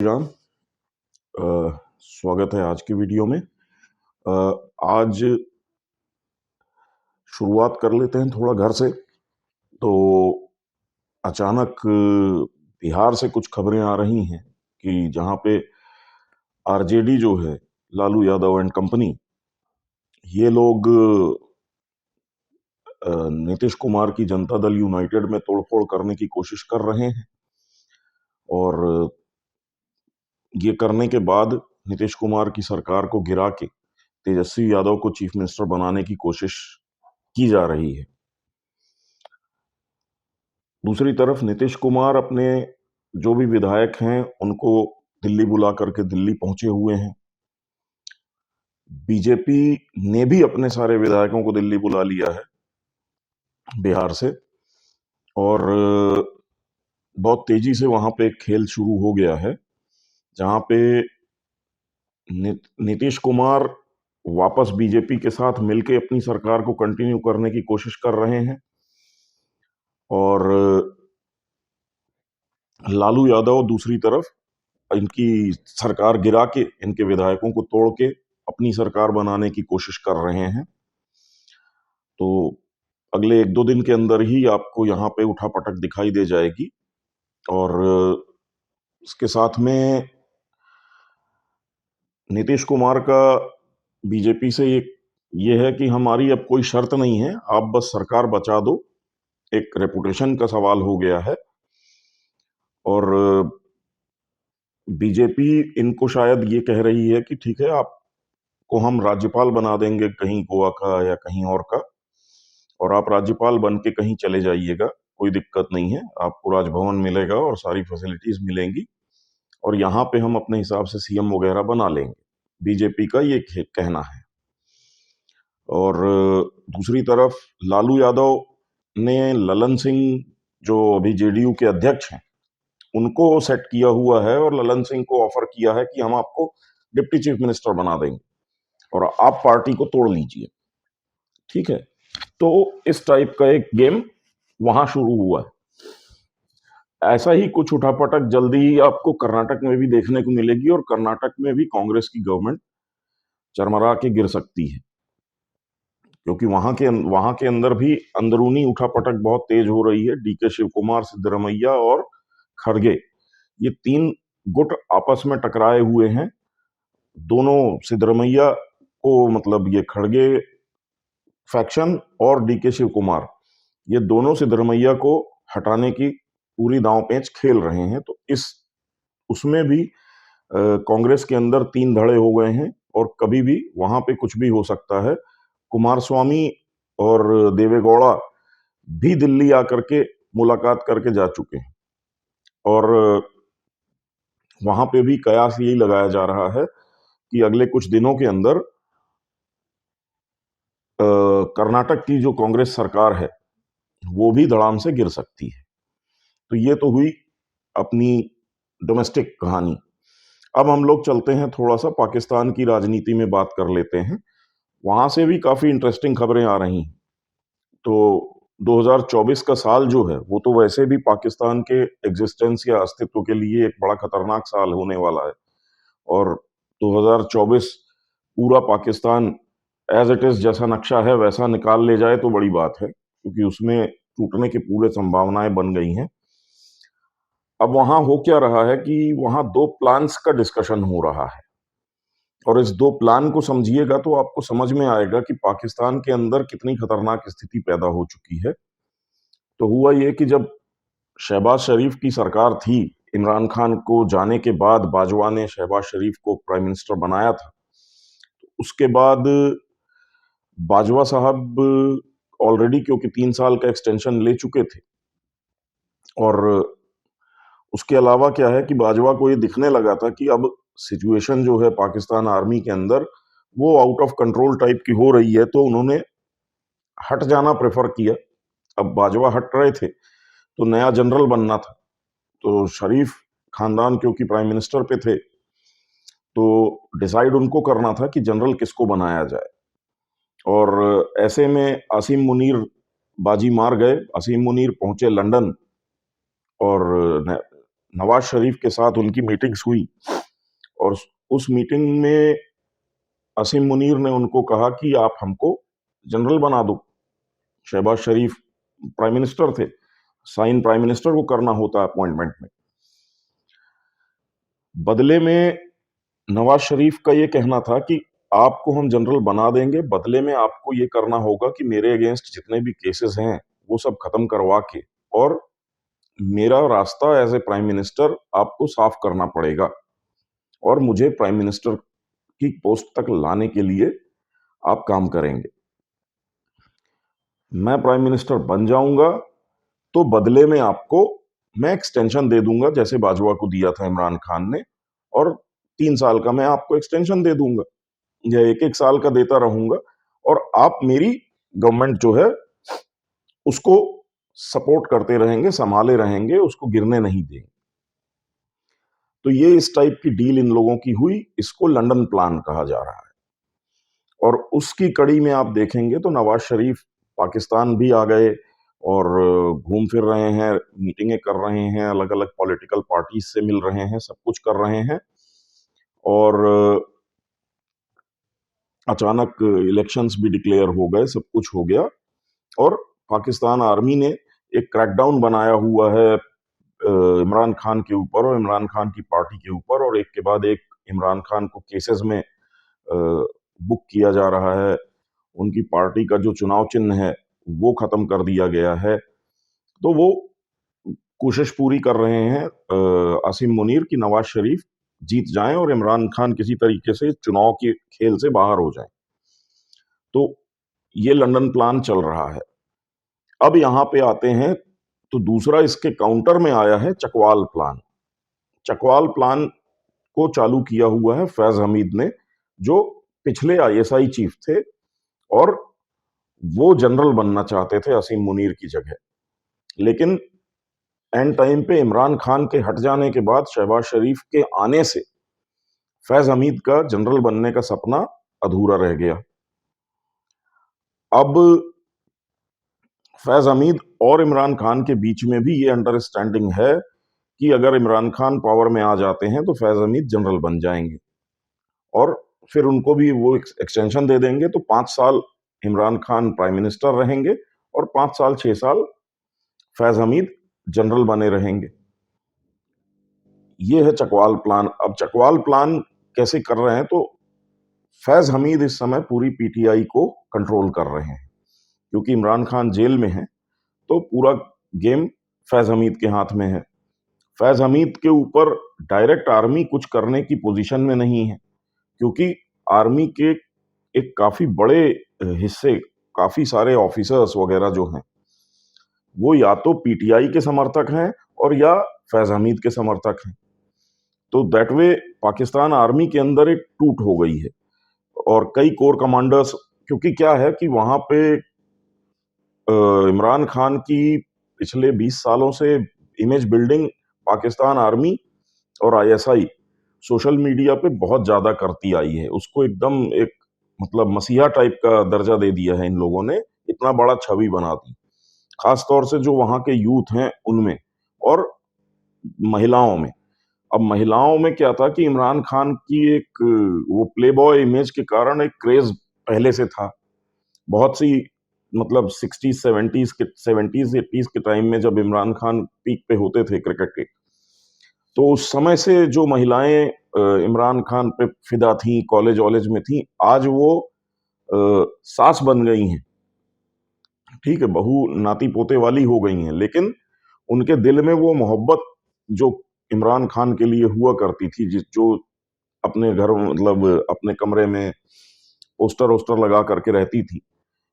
राम। स्वागत है आज की वीडियो में। आज शुरुआत कर लेते हैं थोड़ा घर से। तो अचानक बिहार से कुछ खबरें आ रही हैं कि जहां पे आरजेडी जो है, लालू यादव एंड कंपनी, ये लोग नीतीश कुमार की जनता दल यूनाइटेड में तोड़फोड़ करने की कोशिश कर रहे हैं। और ये करने के बाद नीतीश कुमार की सरकार को गिरा के तेजस्वी यादव को चीफ मिनिस्टर बनाने की कोशिश की जा रही है। दूसरी तरफ नीतीश कुमार अपने जो भी विधायक हैं उनको दिल्ली बुला करके दिल्ली पहुंचे हुए हैं। बीजेपी ने भी अपने सारे विधायकों को दिल्ली बुला लिया है बिहार से। और बहुत तेजी से वहां पे एक खेल शुरू हो गया है जहां पे नीतीश कुमार वापस बीजेपी के साथ मिलके अपनी सरकार को कंटिन्यू करने की कोशिश कर रहे हैं। और लालू यादव दूसरी तरफ इनकी सरकार गिरा के, इनके विधायकों को तोड़ के अपनी सरकार बनाने की कोशिश कर रहे हैं। तो अगले एक दो दिन के अंदर ही आपको यहाँ पे उठापटक दिखाई दे जाएगी। और इसके साथ में नीतीश कुमार का बीजेपी से ये है कि हमारी अब कोई शर्त नहीं है, आप बस सरकार बचा दो। एक रेपुटेशन का सवाल हो गया है। और बीजेपी इनको शायद ये कह रही है कि ठीक है, आपको हम राज्यपाल बना देंगे कहीं गोवा का या कहीं और का, और आप राज्यपाल बन के कहीं चले जाइएगा, कोई दिक्कत नहीं है, आपको राजभवन मिलेगा और सारी फैसिलिटीज मिलेंगी, और यहाँ पे हम अपने हिसाब से सीएम वगैरह बना लेंगे। बीजेपी का ये कहना है। और दूसरी तरफ लालू यादव ने ललन सिंह, जो अभी जेडीयू के अध्यक्ष हैं, उनको सेट किया हुआ है और ललन सिंह को ऑफर किया है कि हम आपको डिप्टी चीफ मिनिस्टर बना देंगे और आप पार्टी को तोड़ लीजिए। ठीक है, तो इस टाइप का एक गेम वहां शुरू हुआ है। ऐसा ही कुछ उठापटक जल्दी ही आपको कर्नाटक में भी देखने को मिलेगी, और कर्नाटक में भी कांग्रेस की गवर्नमेंट चरमरा के गिर सकती है, क्योंकि वहां के अंदर भी अंदरूनी उठापटक बहुत तेज हो रही है। डीके शिव कुमार, सिद्धरमैया और खड़गे, ये तीन गुट आपस में टकराए हुए हैं। दोनों सिद्धरमैया को, मतलब ये खड़गे फैक्शन और डीके शिव कुमार, ये दोनों सिद्धरमैया को हटाने की पूरी दांव पेंच खेल रहे हैं। तो इस उसमें भी कांग्रेस के अंदर तीन धड़े हो गए हैं और कभी भी वहां पे कुछ भी हो सकता है। कुमार स्वामी और देवेगौड़ा भी दिल्ली आकर के मुलाकात करके जा चुके हैं, और वहां पे भी कयास यही लगाया जा रहा है कि अगले कुछ दिनों के अंदर कर्नाटक की जो कांग्रेस सरकार है वो भी धड़ाम से गिर सकती है। तो ये तो हुई अपनी डोमेस्टिक कहानी। अब हम लोग चलते हैं थोड़ा सा पाकिस्तान की राजनीति में बात कर लेते हैं। वहां से भी काफी इंटरेस्टिंग खबरें आ रही हैं। तो 2024 का साल जो है वो तो वैसे भी पाकिस्तान के एग्जिस्टेंस या अस्तित्व के लिए एक बड़ा खतरनाक साल होने वाला है। और 2024 पूरा पाकिस्तान एज इट इज जैसा नक्शा है वैसा निकाल ले जाए तो बड़ी बात है, क्योंकि उसमें टूटने की पूरे संभावनाएं बन गई हैं। अब वहां हो क्या रहा है कि वहां दो प्लान्स का डिस्कशन हो रहा है, और इस दो प्लान को समझिएगा तो आपको समझ में आएगा कि पाकिस्तान के अंदर कितनी खतरनाक स्थिति पैदा हो चुकी है। तो हुआ ये कि जब शहबाज शरीफ की सरकार थी, इमरान खान को जाने के बाद बाजवा ने शहबाज शरीफ को प्राइम मिनिस्टर बनाया था। उसके बाद बाजवा साहब ऑलरेडी, क्योंकि 3 साल का एक्सटेंशन ले चुके थे, और उसके अलावा क्या है कि बाजवा को ये दिखने लगा था कि अब सिचुएशन जो है पाकिस्तान आर्मी के अंदर वो आउट ऑफ कंट्रोल टाइप की हो रही है, तो उन्होंने हट जाना प्रेफर किया। अब बाजवा हट रहे थे तो नया जनरल बनना था, तो शरीफ खानदान क्योंकि प्राइम मिनिस्टर पे थे, तो डिसाइड उनको करना था कि जनरल किसको बनाया जाए। और ऐसे में आसिम मुनीर बाजी मार गए। आसिम मुनीर पहुंचे लंदन, और नवाज शरीफ के साथ उनकी मीटिंग्स हुई और उस मीटिंग में असीम मुनीर ने उनको कहा कि आप हमको जनरल बना दो। शहबाज शरीफ प्राइम मिनिस्टर थे, साइन प्राइम मिनिस्टर को करना होता अपॉइंटमेंट में। बदले में नवाज शरीफ का ये कहना था कि आपको हम जनरल बना देंगे, बदले में आपको ये करना होगा कि मेरे अगेंस्ट जितने भी केसेस हैं वो सब खत्म करवा के और मेरा रास्ता एज ए प्राइम मिनिस्टर आपको साफ करना पड़ेगा और मुझे प्राइम मिनिस्टर की पोस्ट तक लाने के लिए आप काम करेंगे। मैं प्राइम मिनिस्टर बन जाऊंगा तो बदले में आपको मैं एक्सटेंशन दे दूंगा, जैसे बाजवा को दिया था इमरान खान ने, और 3 साल का मैं आपको एक्सटेंशन दे दूंगा या 1-1 साल का देता रहूंगा और आप मेरी गवर्नमेंट जो है उसको सपोर्ट करते रहेंगे, संभाले रहेंगे, उसको गिरने नहीं देंगे। तो ये इस टाइप की डील इन लोगों की हुई। इसको लंदन प्लान कहा जा रहा है और उसकी कड़ी में आप देखेंगे तो नवाज शरीफ पाकिस्तान भी आ गए और घूम फिर रहे हैं, मीटिंगें कर रहे हैं, अलग अलग पॉलिटिकल पार्टीज से मिल रहे हैं, सब कुछ कर रहे हैं और अचानक इलेक्शंस भी डिक्लेयर हो गए, सब कुछ हो गया और पाकिस्तान आर्मी ने एक क्रैकडाउन बनाया हुआ है इमरान खान के ऊपर और इमरान खान की पार्टी के ऊपर, और एक के बाद एक इमरान खान को केसेस में बुक किया जा रहा है। उनकी पार्टी का जो चुनाव चिन्ह है वो खत्म कर दिया गया है। तो वो कोशिश पूरी कर रहे हैं आसिम मुनीर की नवाज शरीफ जीत जाएं और इमरान खान किसी तरीके से चुनाव के खेल से बाहर हो जाएं। तो ये लंदन प्लान चल रहा है। अब यहां पे आते हैं तो दूसरा इसके काउंटर में आया है चकवाल प्लान। चकवाल प्लान को चालू किया हुआ है फैज हमीद ने, जो पिछले आईएसआई चीफ थे और वो जनरल बनना चाहते थे असीम मुनीर की जगह। लेकिन एंड टाइम पे इमरान खान के हट जाने के बाद शहबाज शरीफ के आने से फैज हमीद का जनरल बनने का सपना अधूरा रह गया। अब फैज हमीद और इमरान खान के बीच में भी ये अंडरस्टैंडिंग है कि अगर इमरान खान पावर में आ जाते हैं तो फैज हमीद जनरल बन जाएंगे और फिर उनको भी वो एक्सटेंशन दे देंगे, तो 5 साल इमरान खान प्राइम मिनिस्टर रहेंगे और 5 साल 6 साल फैज हमीद जनरल बने रहेंगे। ये है चकवाल प्लान। अब चकवाल प्लान कैसे कर रहे हैं, तो फैज हमीद इस समय पूरी पीटीआई को कंट्रोल कर रहे हैं क्योंकि इमरान खान जेल में है, तो पूरा गेम फैज हमीद के हाथ में है। फैज हमीद के ऊपर डायरेक्ट आर्मी कुछ करने की पोजीशन में नहीं है क्योंकि आर्मी के एक काफी बड़े हिस्से, काफी सारे ऑफिसर्स वगैरह जो हैं वो या तो पीटीआई के समर्थक हैं और या फैज हमीद के समर्थक हैं। तो दैट वे पाकिस्तान आर्मी के अंदर एक टूट हो गई है और कई कोर कमांडर्स, क्योंकि क्या है कि वहां पे इमरान खान की पिछले 20 सालों से इमेज बिल्डिंग पाकिस्तान आर्मी और आईएसआई सोशल मीडिया पे बहुत ज्यादा करती आई है। उसको एकदम एक मतलब मसीहा टाइप का दर्जा दे दिया है इन लोगों ने, इतना बड़ा छवि बना दी, खास तौर से जो वहां के यूथ हैं उनमें और महिलाओं में। अब महिलाओं में क्या था कि इमरान खान की एक वो प्ले बॉय इमेज के कारण एक क्रेज पहले से था। बहुत सी मतलब 60s 70s 80s के टाइम में जब इमरान खान पीक पे होते थे क्रिकेट के, तो उस समय से जो महिलाएं इमरान खान पे फिदा थी, कॉलेज वॉलेज में थी, आज वो सास बन गई हैं। ठीक है, बहू नाती पोते वाली हो गई हैं, लेकिन उनके दिल में वो मोहब्बत जो इमरान खान के लिए हुआ करती थी, जिस जो अपने घर मतलब अपने कमरे में पोस्टर वोस्टर लगा करके रहती थी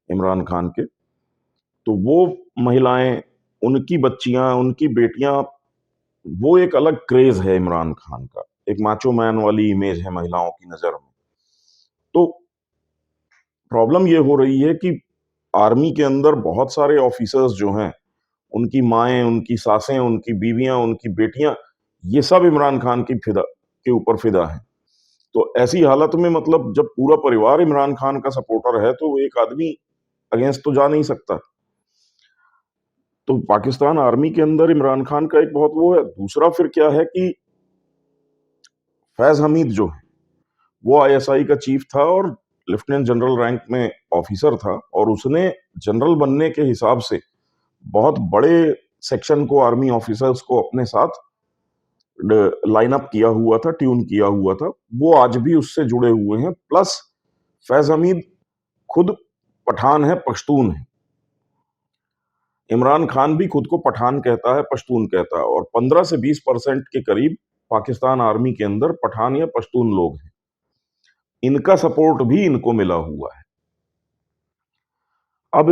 इमरान खान के, तो वो महिलाएं, उनकी बच्चियां, उनकी बेटियां, वो एक अलग क्रेज है इमरान खान का, एक माचो मैन वाली इमेज है महिलाओं की नजर में। तो प्रॉब्लम ये हो रही है कि आर्मी के अंदर बहुत सारे ऑफिसर्स जो हैं, उनकी माएं, उनकी सासें, उनकी बीवियां, उनकी बेटियां, ये सब इमरान खान की फिदा के ऊपर फिदा है। तो ऐसी हालत में मतलब जब पूरा परिवार इमरान खान का सपोर्टर है तो एक आदमी अगेंस्ट तो जा नहीं सकता। तो पाकिस्तान आर्मी के अंदर इमरान खान का एक बहुत वो है। दूसरा फिर क्या है कि फैज हमीद जो है वो आईएसआई का चीफ था और लेफ्टिनेंट जनरल रैंक में ऑफिसर था, और उसने जनरल बनने के हिसाब से बहुत बड़े सेक्शन को, आर्मी ऑफिसर्स को अपने साथ लाइन अप किया हुआ था, ट्यून किया हुआ था। वो आज भी उससे जुड़े हुए हैं। प्लस फैज हमीद खुद पठान है, पश्तून है। इमरान खान भी खुद को पठान कहता है, पश्तून कहता है, और 15 से 20% के करीब पाकिस्तान आर्मी के अंदर पठान या पश्तून लोग हैं। इनका सपोर्ट भी इनको मिला हुआ है। अब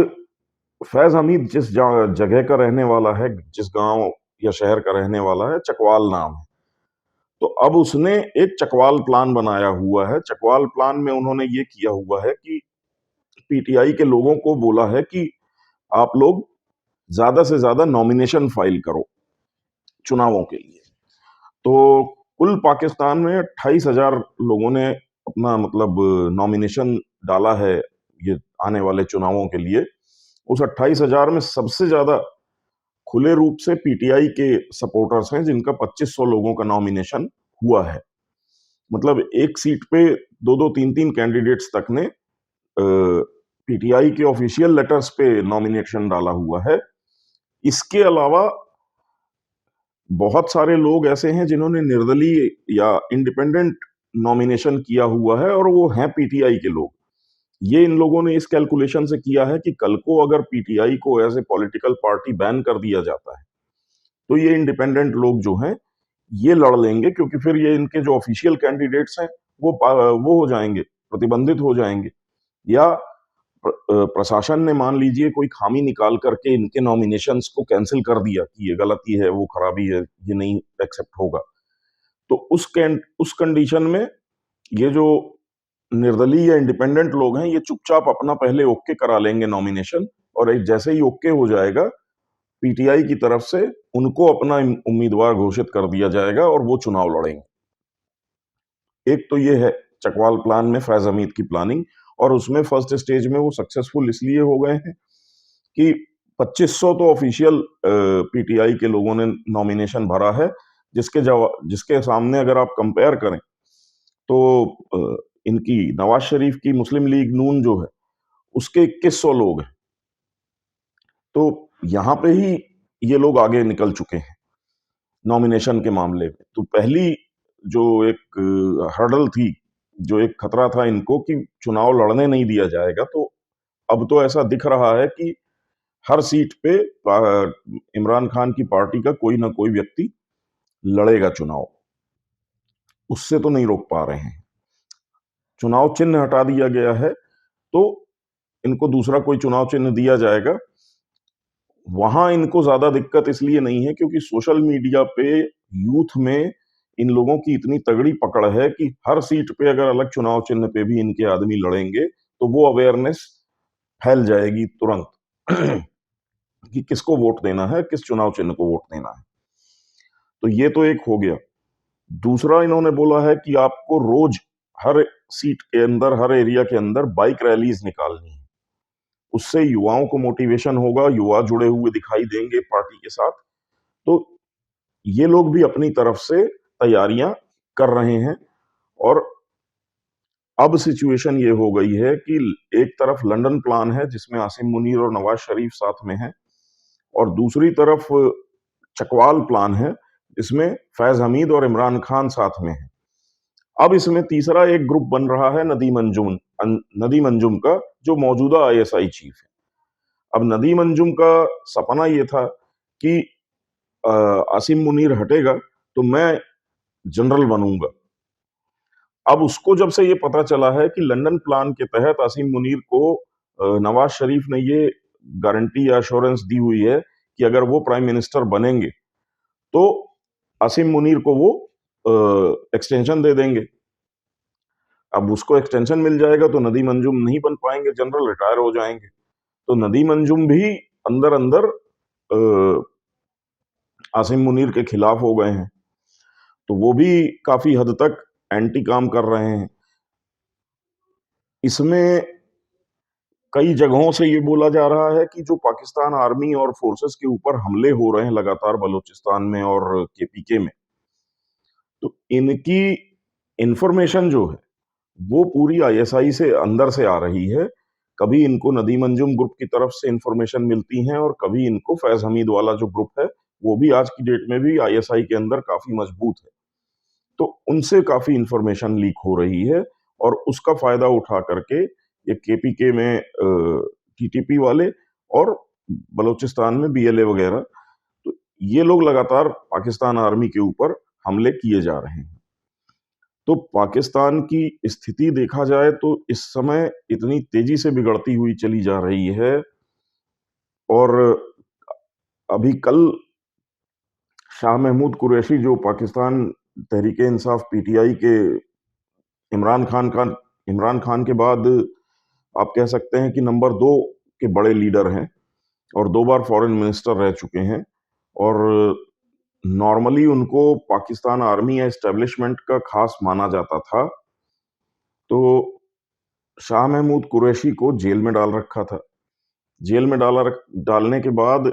फैज हमीद जिस जगह का रहने वाला है, जिस गांव या शहर का रहने वाला है, चकवाल नाम है। तो अब उसने एक चकवाल प्लान बनाया हुआ है। चकवाल प्लान में उन्होंने ये किया हुआ है कि पीटीआई के लोगों को बोला है कि आप लोग ज्यादा से ज्यादा नॉमिनेशन फाइल करो चुनावों के लिए। तो कुल पाकिस्तान में 28,000 लोगों ने अपना मतलब नॉमिनेशन डाला है ये आने वाले चुनावों के लिए। उस 28,000 में सबसे ज्यादा खुले रूप से पीटीआई के सपोर्टर्स हैं, जिनका 2500 लोगों का नॉमिनेशन हुआ है। मतलब एक सीट पे दो दो तीन तीन कैंडिडेट्स तक ने पीटीआई के ऑफिशियल लेटर्स पे नॉमिनेशन डाला हुआ है। इसके अलावा बहुत सारे लोग ऐसे हैं जिन्होंने निर्दलीय या इंडिपेंडेंट नॉमिनेशन किया हुआ है, और वो हैं पीटीआई के लोग। ये इन लोगों ने इस कैलकुलेशन से किया है कि कल को अगर पीटीआई को as a political party ban कर दिया जाता है, तो ये इंडिपेंडेंट लोग जो हैं ये लड़ लेंगे, क्योंकि फिर ये इनके जो ऑफिशियल कैंडिडेट्स हैं वो हो जाएंगे, प्रतिबंधित हो जाएंगे। या प्रशासन ने मान लीजिए कोई खामी निकाल करके इनके नॉमिनेशंस को कैंसिल कर दिया कि ये गलती है, वो खराबी है, ये नहीं एक्सेप्ट होगा। तो उस कंडीशन में ये जो निर्दलीय या इंडिपेंडेंट लोग हैं, ये चुपचाप अपना पहले ओके करा लेंगे नॉमिनेशन, और एक जैसे ही ओके हो जाएगा पीटीआई की तरफ से उनको अपना उम्मीदवार घोषित कर दिया जाएगा और वो चुनाव लड़ेंगे। एक तो ये है चकवाल प्लान में फैज हमीद की प्लानिंग, और उसमें फर्स्ट स्टेज में वो सक्सेसफुल इसलिए हो गए हैं कि 2500 तो ऑफिशियल पीटीआई के लोगों ने नॉमिनेशन भरा है, जिसके सामने अगर आप कंपेयर करें तो इनकी नवाज शरीफ की मुस्लिम लीग नून जो है उसके 2100 लोग हैं। तो यहां पे ही ये लोग आगे निकल चुके हैं नॉमिनेशन के मामले में। तो पहली जो एक हर्डल थी, जो एक खतरा था इनको कि चुनाव लड़ने नहीं दिया जाएगा, तो अब तो ऐसा दिख रहा है कि हर सीट पे इमरान खान की पार्टी का कोई ना कोई व्यक्ति लड़ेगा चुनाव। उससे तो नहीं रोक पा रहे हैं। चुनाव चिन्ह हटा दिया गया है, तो इनको दूसरा कोई चुनाव चिन्ह दिया जाएगा। वहां इनको ज्यादा दिक्कत इसलिए नहीं है क्योंकि सोशल मीडिया पे यूथ में इन लोगों की इतनी तगड़ी पकड़ है कि हर सीट पे अगर अलग चुनाव चिन्ह पे भी इनके आदमी लड़ेंगे तो वो अवेयरनेस फैल जाएगी तुरंत कि किसको वोट देना है, किस चुनाव चिन्ह को वोट देना है। तो ये तो एक हो गया। दूसरा इन्होंने बोला है कि आपको रोज हर सीट के अंदर, हर एरिया के अंदर बाइक रैलीज निकालनी है। उससे युवाओं को मोटिवेशन होगा, युवा जुड़े हुए दिखाई देंगे पार्टी के साथ। तो ये लोग भी अपनी तरफ से तैयारियां कर रहे हैं। और अब सिचुएशन ये हो गई है कि एक तरफ लंदन प्लान है जिसमें आसिम मुनीर और नवाज शरीफ साथ में है, और दूसरी तरफ चकवाल प्लान है जिसमें फैज हमीद और इमरान खान साथ में है। अब इसमें तीसरा एक ग्रुप बन रहा है नदीम अंजुम का, जो मौजूदा आईएसआई चीफ है। अब नदीम अंजुम का सपना ये था कि आसिम मुनीर हटेगा तो मैं जनरल बनूंगा। अब उसको जब से ये पता चला है कि लंदन प्लान के तहत आसिम मुनीर को नवाज शरीफ ने ये गारंटी या अश्योरेंस दी हुई है कि अगर वो प्राइम मिनिस्टर बनेंगे तो आसिम मुनीर को वो एक्सटेंशन दे देंगे। अब उसको एक्सटेंशन मिल जाएगा तो नदीम अंजुम नहीं बन पाएंगे जनरल, रिटायर हो जाएंगे। तो नदीम अंजुम भी अंदर अंदर आसिम मुनीर के खिलाफ हो गए हैं। तो वो भी काफी हद तक एंटी काम कर रहे हैं। इसमें कई जगहों से ये बोला जा रहा है कि जो पाकिस्तान आर्मी और फोर्सेस के ऊपर हमले हो रहे हैं लगातार बलूचिस्तान में और केपीके में, तो इनकी इंफॉर्मेशन जो है वो पूरी आईएसआई से अंदर से आ रही है। कभी इनको नदीम अंजुम ग्रुप की तरफ से इंफॉर्मेशन मिलती हैं और कभी इनको फैज हमीद वाला जो ग्रुप है वो भी आज की डेट में भी आईएसआई के अंदर काफी मजबूत है। तो उनसे काफी इंफॉर्मेशन लीक हो रही है और उसका फायदा उठा करके ये केपीके में टीटीपी वाले और बलूचिस्तान में बीएलए वगैरह, तो ये लोग लगातार पाकिस्तान आर्मी के ऊपर हमले किए जा रहे हैं। तो पाकिस्तान की स्थिति देखा जाए तो इस समय इतनी तेजी से बिगड़ती हुई चली जा रही है। और अभी कल शाह महमूद कुरैशी जो पाकिस्तान तहरीक इंसाफ पीटीआई के इमरान खान का इमरान खान के बाद आप कह सकते हैं कि नंबर 2 के बड़े लीडर हैं और 2 बार फॉरेन मिनिस्टर रह चुके हैं। और नॉर्मली उनको पाकिस्तान आर्मी या एस्टेब्लिशमेंट का खास माना जाता था। तो शाह महमूद कुरैशी को जेल में डाल रखा था। जेल में डालने के बाद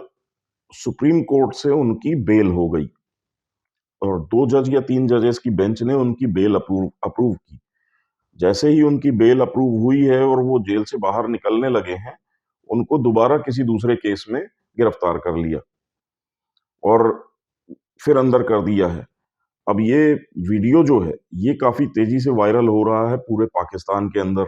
सुप्रीम कोर्ट से उनकी बेल हो गई और 2 जज या 3 जजेस की बेंच ने उनकी बेल अप्रूव की। जैसे ही उनकी बेल अप्रूव हुई है और वो जेल से बाहर निकलने लगे हैं, उनको दोबारा किसी दूसरे केस में गिरफ्तार कर लिया और फिर अंदर कर दिया है। अब ये वीडियो जो है, ये काफी तेजी से वायरल हो रहा है पूरे पाकिस्तान के अंदर।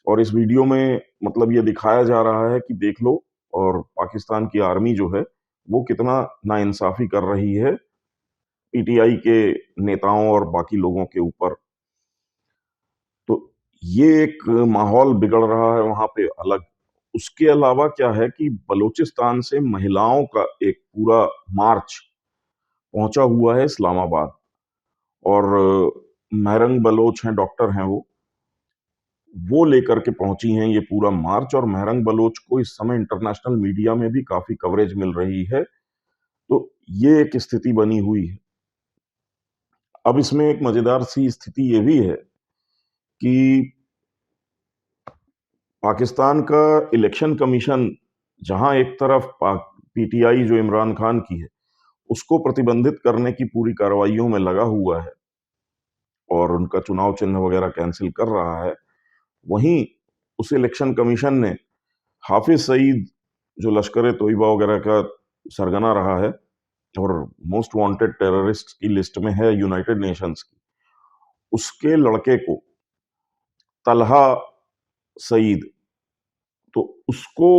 और इस वीडियो में मतलब ये दिखाया जा रहा है कि देख लो, और पाकिस्तान की आर्मी जो है वो कितना नाइंसाफी कर रही है पीटीआई के नेताओं और बाकी लोगों के ऊपर। तो ये एक माहौल बिगड़ रहा है वहां पे अलग। उसके अलावा क्या है कि बलूचिस्तान से महिलाओं का एक पूरा मार्च पहुंचा हुआ है इस्लामाबाद। और महरंग बलोच हैं, डॉक्टर हैं वो लेकर के पहुंची हैं ये पूरा मार्च। और महरंग बलोच को इस समय इंटरनेशनल मीडिया में भी काफी कवरेज मिल रही है। तो ये एक स्थिति बनी हुई है। अब इसमें एक मजेदार सी स्थिति ये भी है कि पाकिस्तान का इलेक्शन कमीशन जहां एक तरफ पीटीआई जो इमरान खान की है उसको प्रतिबंधित करने की पूरी कार्रवाइयों में लगा हुआ है और उनका चुनाव चिन्ह वगैरह कैंसिल कर रहा है, वहीं उस इलेक्शन कमीशन ने हाफिज सईद जो लश्कर तोयबा वगैरह का सरगना रहा है और मोस्ट वांटेड टेररिस्ट की लिस्ट में है यूनाइटेड नेशंस की, उसके लड़के को तलहा सईद, तो उसको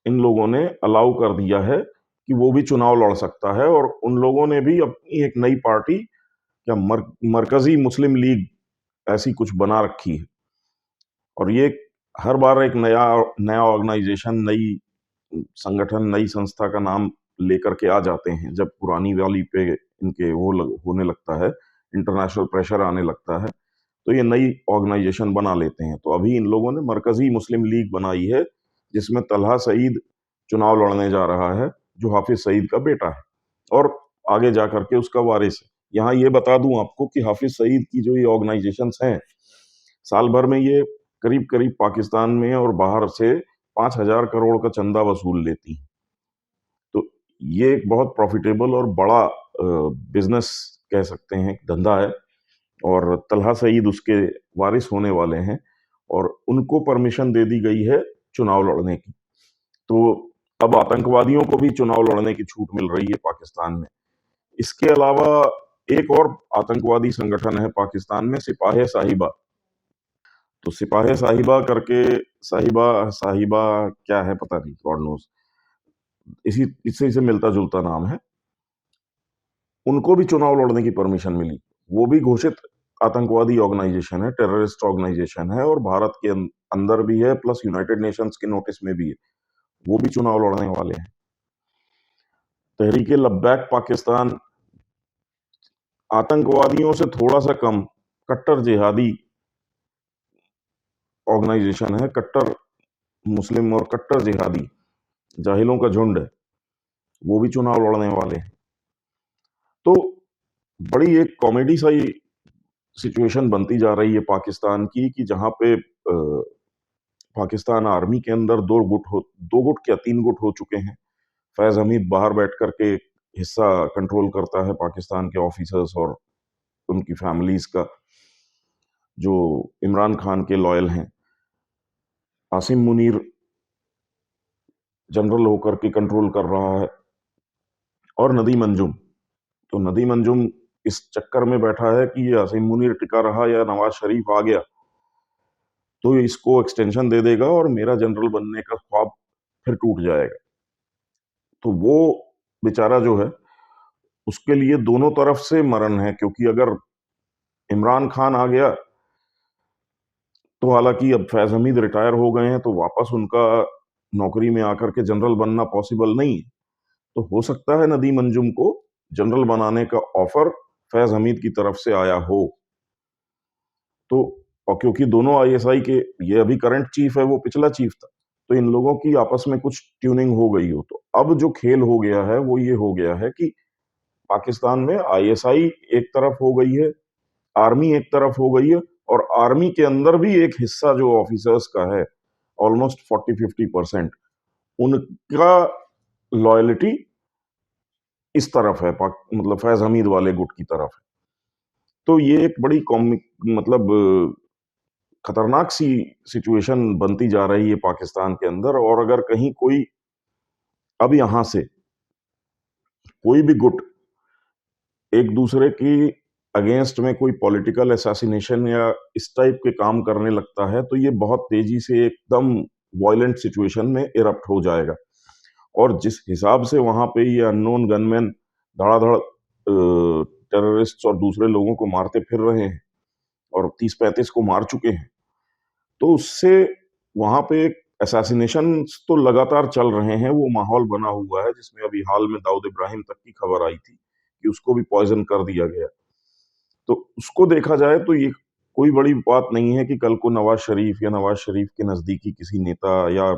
इन लोगों ने अलाउ कर दिया है कि वो भी चुनाव लड़ सकता है। और उन लोगों ने भी अपनी एक नई पार्टी या मरकजी मुस्लिम लीग ऐसी कुछ बना रखी है। और ये हर बार एक नया नया ऑर्गेनाइजेशन, नई संगठन, नई संस्था का नाम लेकर के आ जाते हैं जब पुरानी वाली पे इनके होने लगता है, इंटरनेशनल प्रेशर आने लगता है, तो ये नई ऑर्गेनाइजेशन बना लेते हैं। तो अभी इन लोगों ने मरकजी मुस्लिम लीग बनाई है जिसमें तलहा सईद चुनाव लड़ने जा रहा है, जो हाफिज सईद का बेटा है और आगे जा करके उसका वारिस है। यहाँ ये बता दूं आपको कि हाफिज सईद की जो ये ऑर्गेनाइजेशंस हैं, साल भर में ये करीब करीब पाकिस्तान में और बाहर से 5,000 करोड़ का चंदा वसूल लेती हैं। तो ये एक बहुत प्रॉफिटेबल और बड़ा बिजनेस कह सकते हैं, धंधा है। और तलहा सईद उसके वारिस होने वाले हैं और उनको परमिशन दे दी गई है चुनाव लड़ने की। तो अब आतंकवादियों को भी चुनाव लड़ने की छूट मिल रही है पाकिस्तान में। इसके अलावा एक और आतंकवादी संगठन है पाकिस्तान में, सिपाही साहिबा। तो सिपाही साहिबा करके, साहिबा साहिबा क्या है पता नहीं, गॉड नोज, इसी इससे इसे मिलता जुलता नाम है। उनको भी चुनाव लड़ने की परमिशन मिली। वो भी घोषित आतंकवादी ऑर्गेनाइजेशन है, टेररिस्ट ऑर्गेनाइजेशन है और भारत के अंदर भी है, प्लस यूनाइटेड नेशंस के नोटिस में भी है। वो भी चुनाव लड़ने वाले हैं। तहरीके लब्बैक पाकिस्तान आतंकवादियों से थोड़ा सा कम कट्टर जिहादी ऑर्गेनाइजेशन है। कट्टर मुस्लिम और कट्टर जिहादी जाहिलों का झुंड है, वो भी चुनाव लड़ने वाले हैं। तो बड़ी एक कॉमेडी सा सिचुएशन बनती जा रही है पाकिस्तान की कि जहां पे पाकिस्तान आर्मी के अंदर 2 गुट क्या 3 गुट हो चुके हैं। फैज हमीद बाहर बैठ करके हिस्सा कंट्रोल करता है पाकिस्तान के ऑफिसर्स और उनकी फैमिलीज का, जो इमरान खान के लॉयल हैं। आसिम मुनीर जनरल होकर के कंट्रोल कर रहा है, और नदीम अंजुम। तो नदीम अंजुम इस चक्कर में बैठा है कि ये आसिम मुनीर टिका रहा या नवाज शरीफ आ गया तो इसको एक्सटेंशन दे देगा और मेरा जनरल बनने का ख्वाब फिर टूट जाएगा। तो वो बेचारा जो है, उसके लिए दोनों तरफ से मरण है, क्योंकि अगर इमरान खान आ गया तो हालांकि अब फैज हमीद रिटायर हो गए हैं तो वापस उनका नौकरी में आकर के जनरल बनना पॉसिबल नहीं है। तो हो सकता है नदीम अंजुम को जनरल बनाने का ऑफर फैज हमीद की तरफ से आया हो। तो और क्योंकि दोनों आईएसआई के, ये अभी करंट चीफ है, वो पिछला चीफ था, तो इन लोगों की आपस में कुछ ट्यूनिंग हो गई हो। तो अब जो खेल हो गया है वो ये हो गया है कि पाकिस्तान में आईएसआई एक तरफ हो गई है, आर्मी एक तरफ हो गई है, और आर्मी के अंदर भी एक हिस्सा जो ऑफिसर्स का है, ऑलमोस्ट 40-50%, उनका लॉयलिटी इस तरफ है, मतलब फैज हमीद वाले गुट की तरफ है। तो ये एक बड़ी कॉमिक, मतलब खतरनाक सी सिचुएशन बनती जा रही है पाकिस्तान के अंदर। और अगर कहीं कोई अब यहां से कोई भी गुट एक दूसरे की अगेंस्ट में कोई पॉलिटिकल असैसिनेशन या इस टाइप के काम करने लगता है तो ये बहुत तेजी से एकदम वायलेंट सिचुएशन में इरप्ट हो जाएगा। और जिस हिसाब से वहां पे ये अननोन गनमैन धड़ाधड़ टेररिस्ट और दूसरे लोगों को मारते फिर रहे हैं और 30-35 को मार चुके हैं, तो उससे वहां पे असैसिनेशन तो लगातार चल रहे हैं। वो माहौल बना हुआ है जिसमें अभी हाल में दाऊद इब्राहिम तक की खबर आई थी कि उसको भी पॉइजन कर दिया गया। तो उसको देखा जाए तो ये कोई बड़ी बात नहीं है कि कल को नवाज शरीफ या नवाज शरीफ के नजदीकी किसी नेता या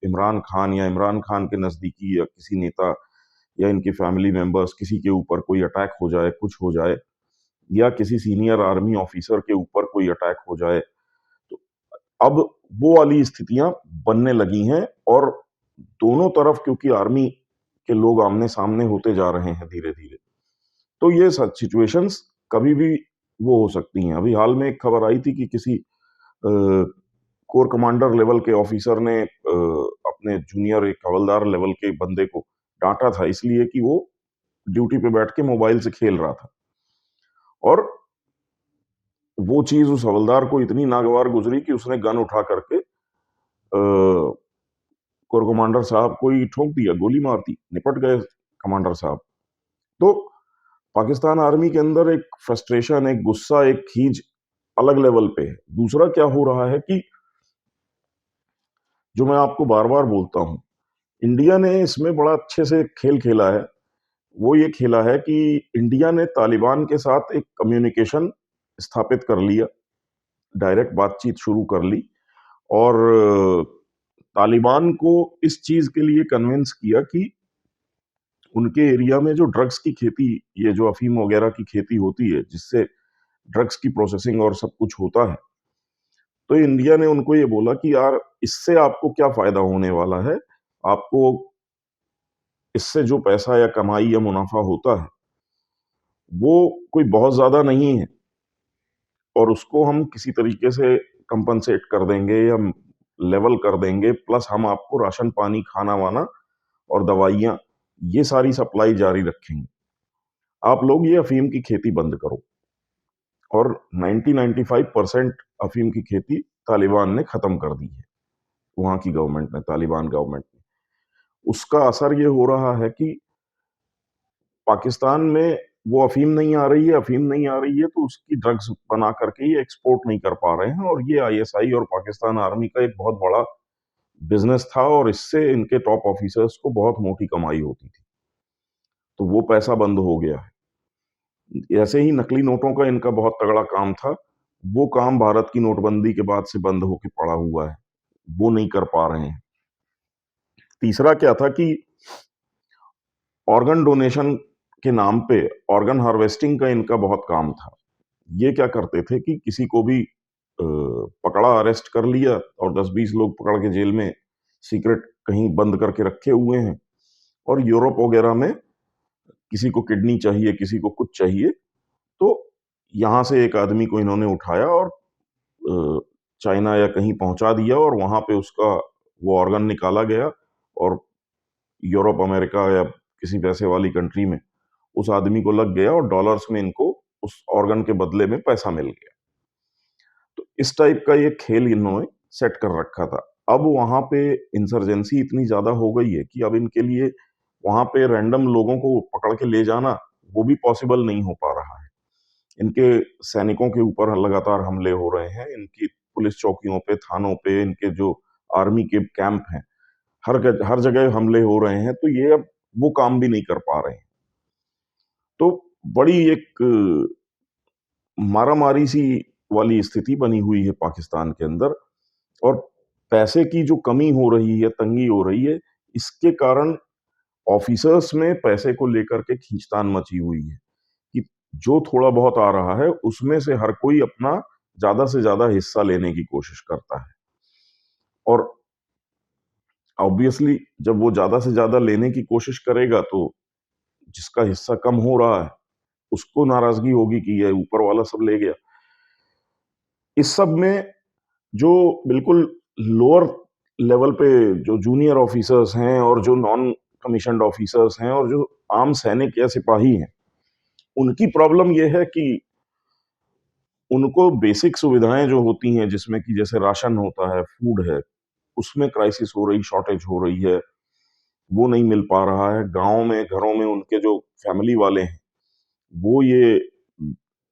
इमरान खान के नजदीकी या किसी नेता या इनके फैमिली मेंबर्स किसी के ऊपर कोई अटैक हो जाए, कुछ हो जाए, या किसी सीनियर आर्मी ऑफिसर के ऊपर कोई अटैक हो जाए। तो अब वो वाली स्थितियां बनने लगी हैं, और दोनों तरफ क्योंकि आर्मी के लोग आमने सामने होते जा रहे हैं धीरे धीरे, तो ये सिचुएशंस कभी भी वो हो सकती हैं। अभी हाल में एक खबर आई थी कि किसी कोर कमांडर लेवल के ऑफिसर ने अपने जूनियर एक हवलदार लेवल के बंदे को डांटा था इसलिए कि वो ड्यूटी पे बैठ के मोबाइल से खेल रहा था, और वो चीज उस हवलदार को इतनी नागवार गुजरी कि उसने गन उठा करके कोर कमांडर साहब को ही ठोक दिया, गोली मार दी, निपट गए कमांडर साहब। तो पाकिस्तान आर्मी के अंदर एक फ्रस्ट्रेशन, एक गुस्सा, एक खींच अलग लेवल पे है। दूसरा क्या हो रहा है कि जो मैं आपको बार बार बोलता हूं, इंडिया ने इसमें बड़ा अच्छे से खेल खेला है। वो ये खेला है कि इंडिया ने तालिबान के साथ एक कम्युनिकेशन स्थापित कर लिया, डायरेक्ट बातचीत शुरू कर ली, और तालिबान को इस चीज के लिए कन्विंस किया कि उनके एरिया में जो ड्रग्स की खेती, ये जो अफीम वगैरह की खेती होती है जिससे ड्रग्स की प्रोसेसिंग और सब कुछ होता है, तो इंडिया ने उनको ये बोला कि यार इससे आपको क्या फायदा होने वाला है, आपको इससे जो पैसा या कमाई या मुनाफा होता है वो कोई बहुत ज्यादा नहीं है, और उसको हम किसी तरीके से कंपनसेट कर देंगे या लेवल कर देंगे, प्लस हम आपको राशन पानी, खाना वाना और दवाइयां, ये सारी सप्लाई जारी रखेंगे। आप लोग ये अफीम की खेती बंद करो। और 90-95% अफीम की खेती तालिबान ने खत्म कर दी है, वहां की गवर्नमेंट ने, तालिबान गवर्नमेंट ने। उसका असर ये हो रहा है कि पाकिस्तान में वो अफीम नहीं आ रही है, अफीम नहीं आ रही है तो उसकी ड्रग्स बना करके ये एक्सपोर्ट नहीं कर पा रहे हैं, और ये आईएसआई और पाकिस्तान आर्मी का एक बहुत बड़ा बिजनेस था, और इससे इनके टॉप ऑफिसर्स को बहुत मोटी कमाई होती थी। तो वो पैसा बंद हो गया है। ऐसे ही नकली नोटों का इनका बहुत तगड़ा काम था, वो काम भारत की नोटबंदी के बाद से बंद होके पड़ा हुआ है, वो नहीं कर पा रहे हैं। तीसरा क्या था कि ऑर्गन डोनेशन के नाम पे ऑर्गन हार्वेस्टिंग का इनका बहुत काम था। ये क्या करते थे कि किसी को भी पकड़ा, अरेस्ट कर लिया और 10-20 लोग पकड़ के जेल में सीक्रेट कहीं बंद करके रखे हुए हैं। और यूरोप वगैरह में किसी को किडनी चाहिए, किसी को कुछ चाहिए, तो यहां से एक आदमी को इन्होंने उठाया और चाइना या कहीं पहुंचा दिया और वहां पे उसका वो ऑर्गन निकाला गया और यूरोप, अमेरिका या किसी पैसे वाली कंट्री में उस आदमी को लग गया और डॉलर्स में इनको उस ऑर्गन के बदले में पैसा मिल गया। तो इस टाइप का ये खेल इन्होंने सेट कर रखा था। अब वहां पे इंसर्जेंसी इतनी ज्यादा हो गई है कि अब इनके लिए वहां पे रैंडम लोगों को पकड़ के ले जाना वो भी पॉसिबल नहीं हो पा रहा है। इनके सैनिकों के ऊपर लगातार हमले हो रहे हैं, इनकी पुलिस चौकियों पे, थानों पे, इनके जो आर्मी के कैंप हैं, हर जगह हमले हो रहे हैं। तो ये अब वो काम भी नहीं कर पा रहे हैं। तो बड़ी एक मारामारी सी वाली स्थिति बनी हुई है पाकिस्तान के अंदर। और पैसे की जो कमी हो रही है, तंगी हो रही है, इसके कारण ऑफिसर्स में पैसे को लेकर के खींचतान मची हुई है कि जो थोड़ा बहुत आ रहा है उसमें से हर कोई अपना ज्यादा से ज्यादा हिस्सा लेने की कोशिश करता है। और ऑब्वियसली जब वो ज्यादा से ज्यादा लेने की कोशिश करेगा तो जिसका हिस्सा कम हो रहा है उसको नाराजगी होगी कि ये ऊपर वाला सब ले गया। इस सब में जो बिल्कुल लोअर लेवल पे जो जूनियर ऑफिसर्स हैं और जो नॉन कमीशन्ड ऑफिसर्स हैं और जो आम सैनिक या सिपाही हैं, उनकी प्रॉब्लम यह है कि उनको बेसिक सुविधाएं जो होती हैं, जिसमें कि जैसे राशन होता है, फूड है, उसमें क्राइसिस हो रही, शॉर्टेज हो रही है, वो नहीं मिल पा रहा है। गांव में, घरों में उनके जो फैमिली वाले हैं वो ये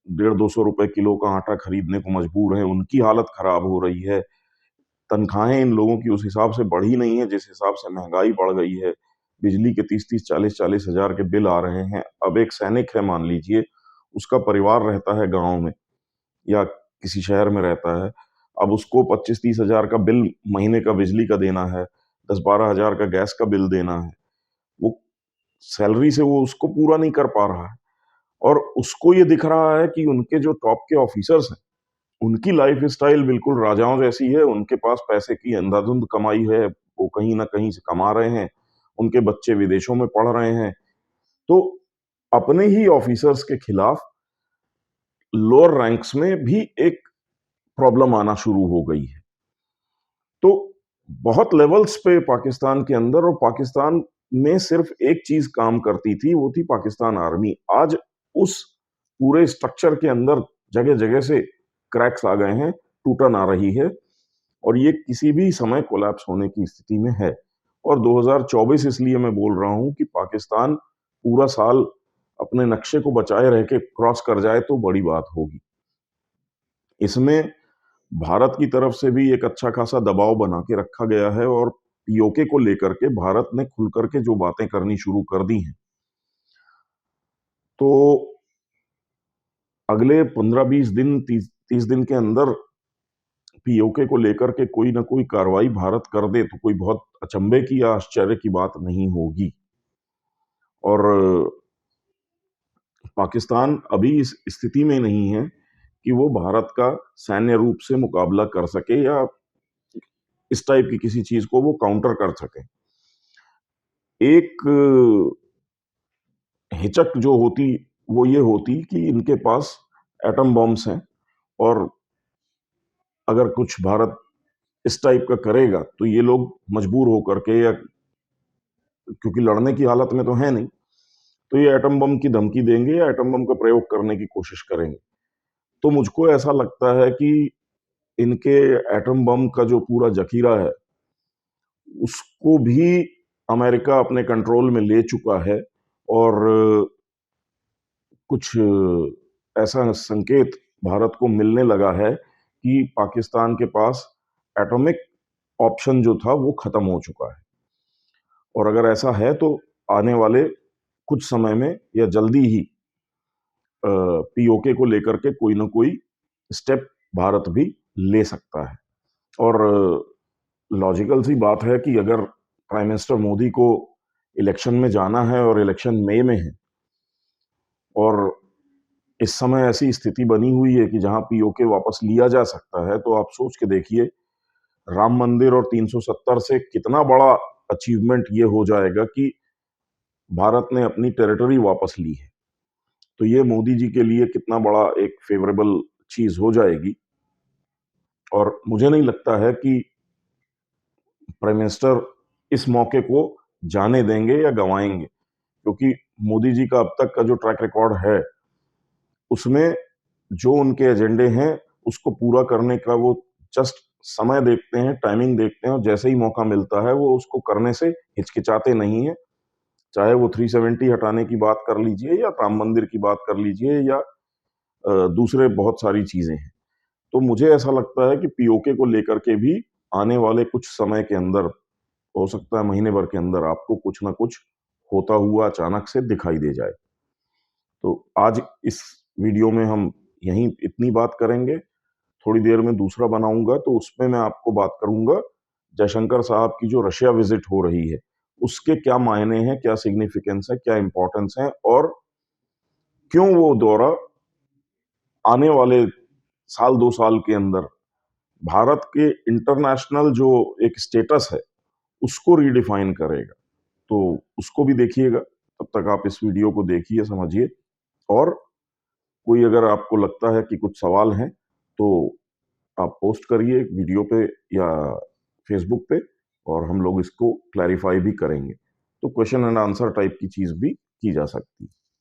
150-200 रुपए किलो का आटा खरीदने को मजबूर हैं, उनकी हालत खराब हो रही है। तनख्वाहें इन लोगों की उस हिसाब से बढ़ी नहीं है जिस हिसाब से महंगाई बढ़ गई है। बिजली के 30-30, 40-40 हजार के बिल आ रहे हैं। अब एक सैनिक है मान लीजिए, उसका परिवार रहता है गांव में या किसी शहर में रहता है, अब उसको 25-30 हजार का बिल महीने का बिजली का देना है, 10-12 हजार का गैस का बिल देना है। वो सैलरी से वो उसको पूरा नहीं कर पा रहा है। और उसको ये दिख रहा है कि उनके जो टॉप के ऑफिसर्स हैं उनकी लाइफ स्टाइल बिल्कुल राजाओं जैसी है, उनके पास पैसे की अंधाधुंध कमाई है, वो कहीं ना कहीं से कमा रहे हैं, उनके बच्चे विदेशों में पढ़ रहे हैं। तो अपने ही ऑफिसर्स के खिलाफ लोअर रैंक्स में भी एक प्रॉब्लम आना शुरू हो गई है। तो बहुत लेवल्स पे पाकिस्तान के अंदर, और पाकिस्तान में सिर्फ एक चीज काम करती थी, वो थी पाकिस्तान आर्मी। आज उस पूरे स्ट्रक्चर के अंदर जगह जगह से क्रैक्स आ गए हैं, टूटन आ रही है और ये किसी भी समय कोलैप्स होने की स्थिति में है। और 2024 इसलिए मैं बोल रहा हूं कि पाकिस्तान पूरा साल अपने नक्शे को बचाए रह के क्रॉस कर जाए तो बड़ी बात होगी। इसमें भारत की तरफ से भी एक अच्छा खासा दबाव बना के रखा गया है और पीओके को लेकर के भारत ने खुल करके जो बातें करनी शुरू कर दी हैं, तो अगले 15-20 दिन, 30 दिन के अंदर पीओके को लेकर के कोई ना कोई कार्रवाई भारत कर दे तो कोई बहुत अचंभे की या आश्चर्य की बात नहीं होगी। और पाकिस्तान अभी इस स्थिति में नहीं है कि वो भारत का सैन्य रूप से मुकाबला कर सके या इस टाइप की किसी चीज को वो काउंटर कर सके। एक हिचक जो होती वो ये होती कि इनके पास एटम बॉम्ब्स हैं और अगर कुछ भारत इस टाइप का करेगा तो ये लोग मजबूर होकर के, या क्योंकि लड़ने की हालत में तो है नहीं, तो ये एटम बम की धमकी देंगे या एटम बम का प्रयोग करने की कोशिश करेंगे। तो मुझको ऐसा लगता है कि इनके एटम बम का जो पूरा जखीरा है उसको भी अमेरिका अपने कंट्रोल में ले चुका है। और कुछ ऐसा संकेत भारत को मिलने लगा है कि पाकिस्तान के पास एटॉमिक ऑप्शन जो था वो खत्म हो चुका है। और अगर ऐसा है तो आने वाले कुछ समय में या जल्दी ही पीओके को लेकर के कोई ना कोई स्टेप भारत भी ले सकता है। और लॉजिकल सी बात है कि अगर प्राइम मिनिस्टर मोदी को इलेक्शन में जाना है और इलेक्शन मई में है और इस समय ऐसी स्थिति बनी हुई है कि जहां पीओके वापस लिया जा सकता है, तो आप सोच के देखिए राम मंदिर और 370 से कितना बड़ा अचीवमेंट ये हो जाएगा कि भारत ने अपनी टेरिटरी वापस ली है। तो ये मोदी जी के लिए कितना बड़ा एक फेवरेबल चीज हो जाएगी। और मुझे नहीं लगता है कि प्राइम मिनिस्टर इस मौके को जाने देंगे या गंवाएंगे, क्योंकि मोदी जी का अब तक का जो ट्रैक रिकॉर्ड है उसमें जो उनके एजेंडे हैं उसको पूरा करने का वो जस्ट समय देखते हैं, टाइमिंग देखते हैं, और जैसे ही मौका मिलता है वो उसको करने से हिचकिचाते नहीं है। चाहे वो 370 हटाने की बात कर लीजिए या राम मंदिर की बात कर लीजिए या दूसरे बहुत सारी चीजें हैं। तो मुझे ऐसा लगता है कि पीओके को लेकर के भी आने वाले कुछ समय के अंदर, हो सकता है महीने भर के अंदर, आपको कुछ ना कुछ होता हुआ अचानक से दिखाई दे जाए। तो आज इस वीडियो में हम यहीं इतनी बात करेंगे। थोड़ी देर में दूसरा बनाऊंगा तो उसमें मैं आपको बात करूंगा जयशंकर साहब की जो रशिया विजिट हो रही है उसके क्या मायने हैं, क्या सिग्निफिकेंस है, क्या इंपॉर्टेंस है, और क्यों वो दौरा आने वाले साल 2 साल के अंदर भारत के इंटरनेशनल जो एक स्टेटस है उसको रीडिफाइन करेगा। तो उसको भी देखिएगा। तब तक आप इस वीडियो को देखिए, समझिए, और कोई अगर आपको लगता है कि कुछ सवाल हैं तो आप पोस्ट करिए वीडियो पे या फेसबुक पे, और हम लोग इसको क्लैरिफाई भी करेंगे। तो क्वेश्चन एंड आंसर टाइप की चीज भी की जा सकती है।